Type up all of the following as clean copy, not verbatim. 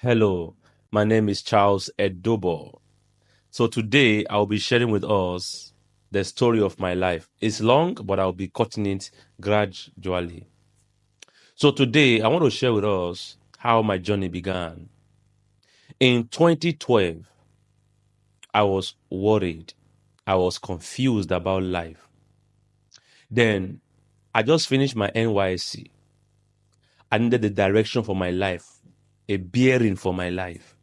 Hello, my name is Charles Edobo. So today I'll be sharing with us the story of my life. It's long, but I'll be cutting it gradually. So today I want to share with us how my journey began. In 2012, I was worried. I was confused about life. Then I just finished my NYSC. I needed a direction for my life, a bearing for my life.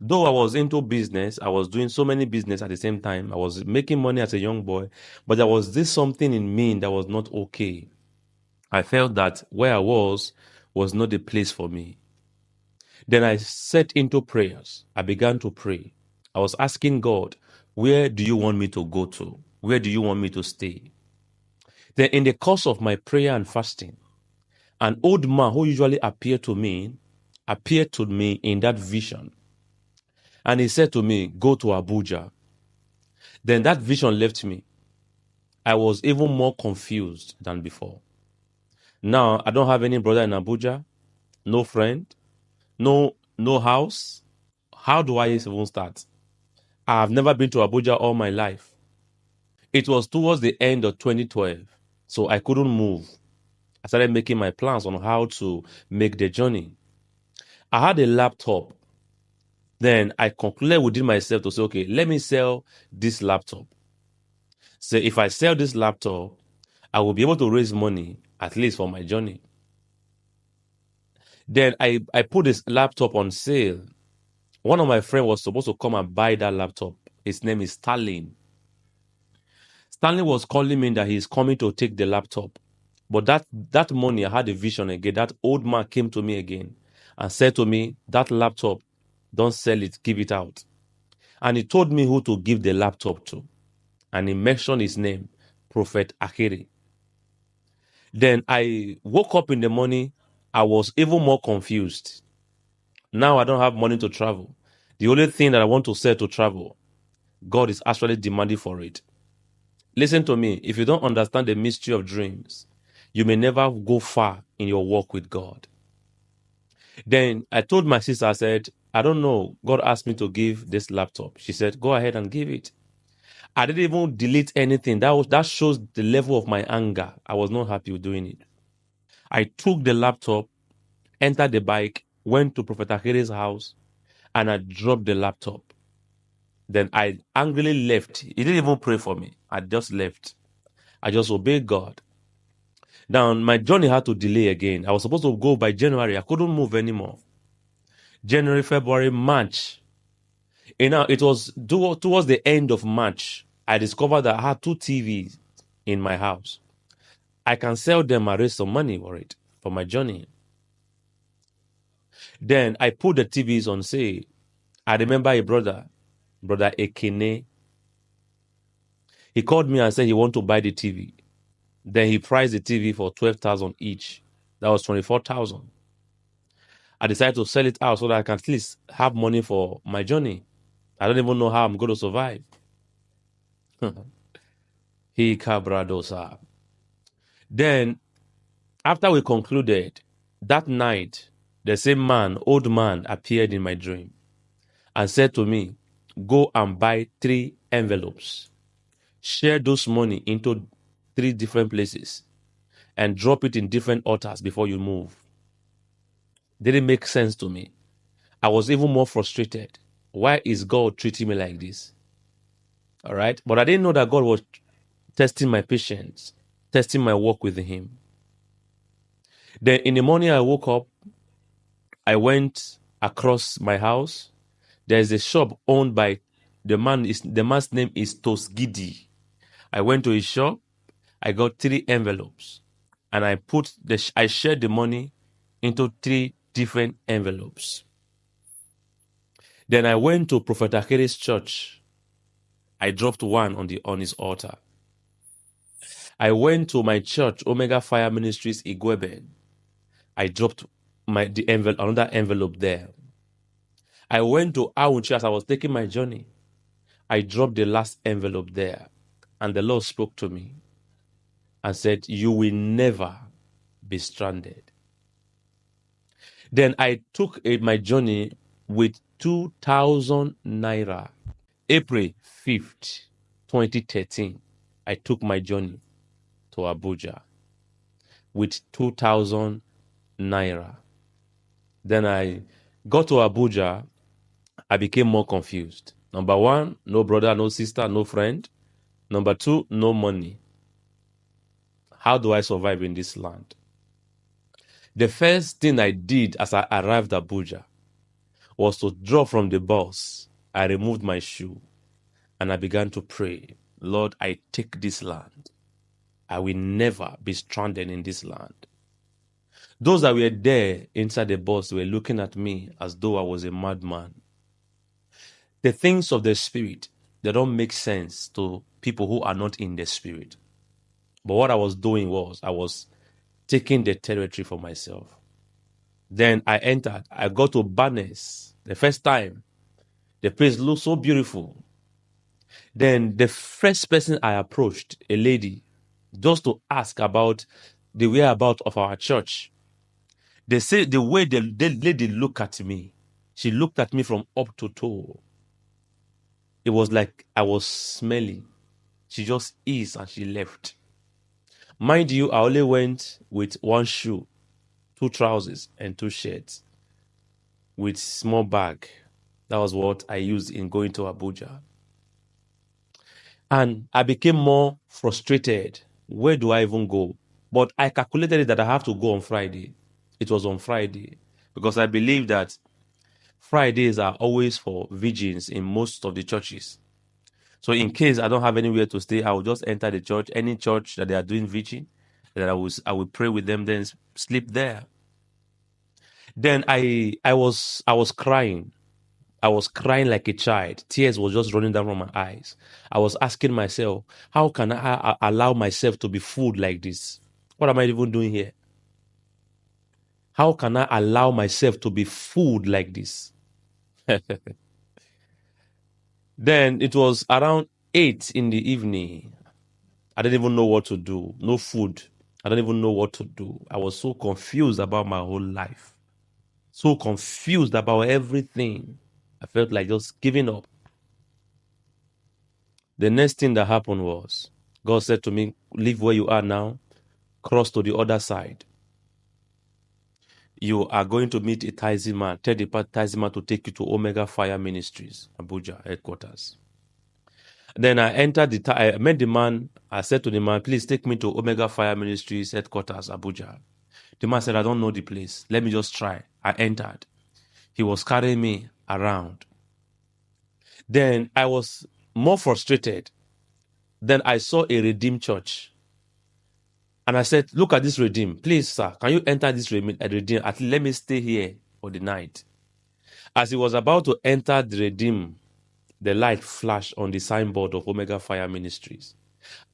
Though I was into business, I was doing so many business at the same time. I was making money as a young boy, but there was this something in me that was not okay. I felt that where I was not the place for me. Then I set into prayers. I began to pray. I was asking God, where do you want me to go to? Where do you want me to stay? Then in the course of my prayer and fasting, an old man who usually appeared to me in that vision. And he said to me, go to Abuja. Then that vision left me. I was even more confused than before. Now, I don't have any brother in Abuja, no friend, no house. How do I even start? I have never been to Abuja all my life. It was towards the end of 2012, so I couldn't move. I started making my plans on how to make the journey. I had a laptop. Then I concluded within myself to say, okay, let me sell this laptop. So if I sell this laptop, I will be able to raise money, at least for my journey. Then I put this laptop on sale. One of my friends was supposed to come and buy that laptop. His name is Stalin. Stanley was calling me that he's coming to take the laptop. But that morning, I had a vision again. That old man came to me again and said to me, that laptop, don't sell it, give it out. And he told me who to give the laptop to. And he mentioned his name, Prophet Akiri. Then I woke up in the morning. I was even more confused. Now I don't have money to travel. The only thing that I want to sell to travel, God is actually demanding for it. Listen to me. If you don't understand the mystery of dreams, you may never go far in your walk with God. Then I told my sister, I said, I don't know. God asked me to give this laptop. She said, go ahead and give it. I didn't even delete anything. That shows the level of my anger. I was not happy with doing it. I took the laptop, entered the bike, went to Prophet Akiri's house, and I dropped the laptop. Then I angrily left. He didn't even pray for me. I just left. I just obeyed God. Now, my journey had to delay again. I was supposed to go by January. I couldn't move anymore. January, February, March. And now it was towards the end of March, I discovered that I had 2 TVs in my house. I can sell them and raise some money for it, for my journey. Then I put the TVs on sale. I remember a brother Ekene. He called me and said he want to buy the TV. Then he priced the TV for 12,000 each. That was 24,000. I decided to sell it out so that I can at least have money for my journey. I don't even know how I'm going to survive. He cabradosa. Then, after we concluded, that night, the same man, old man, appeared in my dream and said to me, go and buy 3 envelopes. Share those money into 3 different places and drop it in different altars before you move. Didn't make sense to me. I was even more frustrated. Why is God treating me like this? All right. But I didn't know that God was testing my patience, testing my work with Him. Then in the morning, I woke up. I went across my house. There's a shop owned by the man's name is Tosgidi. I went to his shop. I got 3 envelopes, and I shared the money into 3 different envelopes. Then I went to Prophet Akiri's church. I dropped 1 on his altar. I went to my church, Omega Fire Ministries, Igwebe. I dropped another envelope there. I went to Awunchi as I was taking my journey. I dropped the last envelope there. And the Lord spoke to me and said, you will never be stranded. Then I took my journey with 2,000 naira. April 5th, 2013, I took my journey to Abuja with 2,000 naira. Then I got to Abuja. I became more confused. Number one, no brother, no sister, no friend. Number two, no money. How do I survive in this land? The first thing I did as I arrived at Abuja was to drop from the bus. I removed my shoe and I began to pray. Lord, I take this land. I will never be stranded in this land. Those that were there inside the bus were looking at me as though I was a madman. The things of the spirit, they don't make sense to people who are not in the spirit. But what I was doing was I was taking the territory for myself. Then I entered. I got to Barnes the first time. The place looked so beautiful. Then the first person I approached, a lady, just to ask about the whereabouts of our church. They say the way the lady looked at me, she looked at me from up to toe. It was like I was smelly. She just eased and she left. Mind you, I only went with one shoe, 2 trousers, and 2 shirts with small bag. That was what I used in going to Abuja. And I became more frustrated. Where do I even go? But I calculated it that I have to go on Friday. It was on Friday because I believe that Fridays are always for vigils in most of the churches. So in case I don't have anywhere to stay, I will just enter the church, any church that they are doing vigil, that I will pray with them, then sleep there. Then I was crying. I was crying like a child. Tears was just running down from my eyes. I was asking myself, how can I allow myself to be fooled like this? What am I even doing here? How can I allow myself to be fooled like this? Then it was around 8 in the evening. I didn't even know what to do. No food. I don't even know what to do. I was so confused about my whole life. So confused about everything. I felt like just giving up. The next thing that happened was God said to me, leave where you are now, cross to the other side. You are going to meet a tithing man. Tell the tithing man to take you to Omega Fire Ministries, Abuja headquarters. Then I entered I met the man. I said to the man, please take me to Omega Fire Ministries headquarters, Abuja. The man said, I don't know the place. Let me just try. I entered. He was carrying me around. Then I was more frustrated. Then I saw a Redeemed church. And I said, look at this Redeemed. Please, sir, can you enter this Redeemed? At least let me stay here for the night. As he was about to enter the Redeemed, the light flashed on the signboard of Omega Fire Ministries.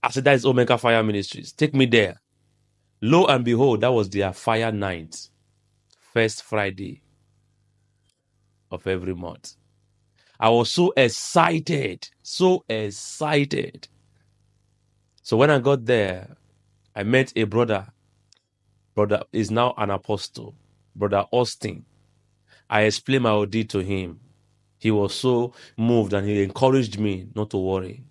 I said, that is Omega Fire Ministries. Take me there. Lo and behold, that was their fire night. First Friday of every month. I was so excited. So excited. So when I got there, I met a brother. Brother is now an apostle. Brother Austin. I explained my ordeal to him. He was so moved and he encouraged me not to worry.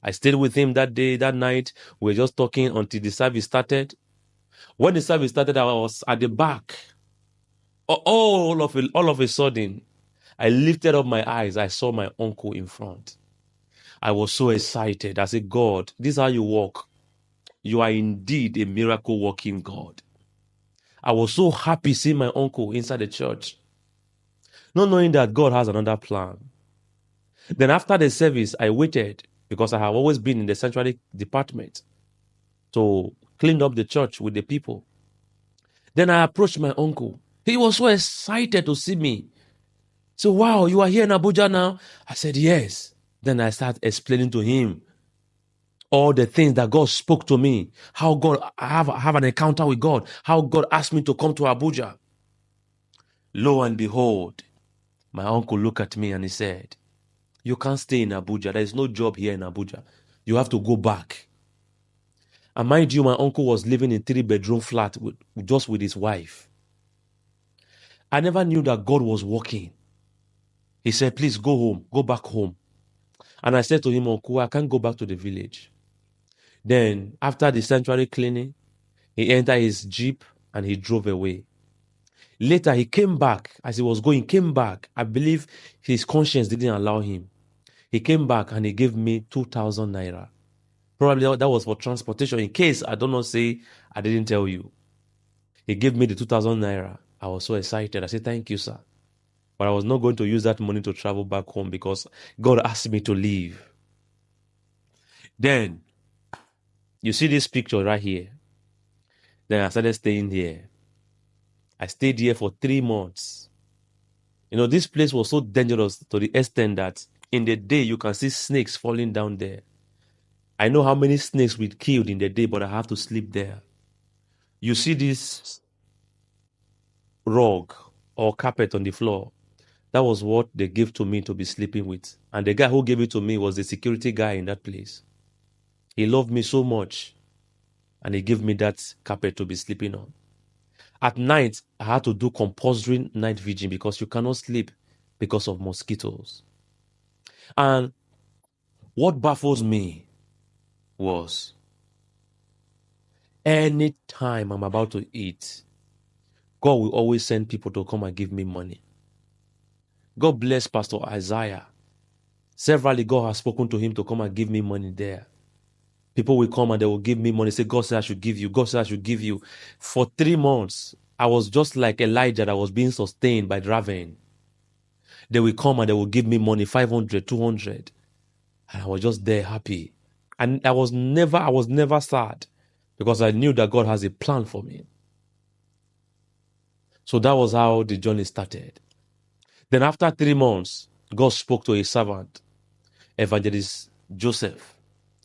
I stayed with him that day, that night. We were just talking until the service started. When the service started, I was at the back. All of a sudden, I lifted up my eyes. I saw my uncle in front. I was so excited. I said, God, this is how you walk. You are indeed a miracle working God. I was so happy seeing my uncle inside the church, not knowing that God has another plan. Then after the service, I waited because I have always been in the sanctuary department to clean up the church with the people. Then I approached my uncle. He was so excited to see me. So, wow, you are here in Abuja now? I said, yes. Then I started explaining to him all the things that God spoke to me, how God, I have an encounter with God, how God asked me to come to Abuja. Lo and behold, my uncle looked at me and he said, you can't stay in Abuja. There is no job here in Abuja. You have to go back. And mind you, my uncle was living in 3-bedroom flat just with his wife. I never knew that God was working. He said, please go home, go back home. And I said to him, Uncle, I can't go back to the village. Then, after the sanctuary cleaning, he entered his jeep and he drove away. Later, he came back. As he was going, came back. I believe his conscience didn't allow him. He came back and he gave me 2,000 naira. Probably that was for transportation. In case I don't know, say I didn't tell you. He gave me the 2,000 naira. I was so excited. I said, thank you, sir. But I was not going to use that money to travel back home because God asked me to leave. Then, you see this picture right here. Then I started staying here. I stayed here for 3 months. You know, this place was so dangerous to the extent that in the day you can see snakes falling down there. I know how many snakes we killed in the day, but I have to sleep there. You see this rug or carpet on the floor. That was what they gave to me to be sleeping with. And the guy who gave it to me was the security guy in that place. He loved me so much. And he gave me that carpet to be sleeping on. At night, I had to do compulsory night vigil because you cannot sleep because of mosquitoes. And what baffles me was any time I'm about to eat, God will always send people to come and give me money. God bless Pastor Isaiah. Severally, God has spoken to him to come and give me money there. People will come and they will give me money, say, God said I should give you. God said I should give you. For 3 months, I was just like Elijah that was being sustained by raven. They will come and they will give me money, 500, 200. And I was just there happy. And I was never sad because I knew that God has a plan for me. So that was how the journey started. Then after 3 months, God spoke to his servant, Evangelist Joseph,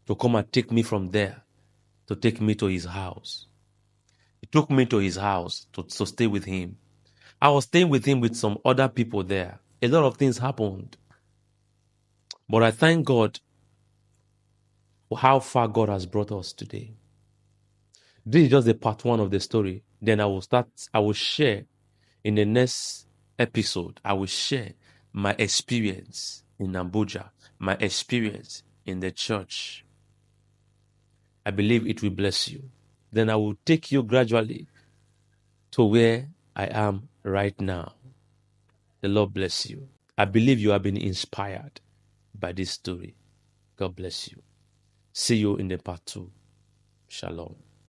to come and take me from there, to take me to his house. He took me to his house to stay with him. I was staying with him with some other people there. A lot of things happened. But I thank God for how far God has brought us today. This is just the part 1 of the story. Then I will share in the next episode. I will share my experience in Abuja, my experience in the church. I believe it will bless you. Then I will take you gradually to where I am right now. The Lord bless you. I believe you have been inspired by this story. God bless you. See you in the part 2. Shalom.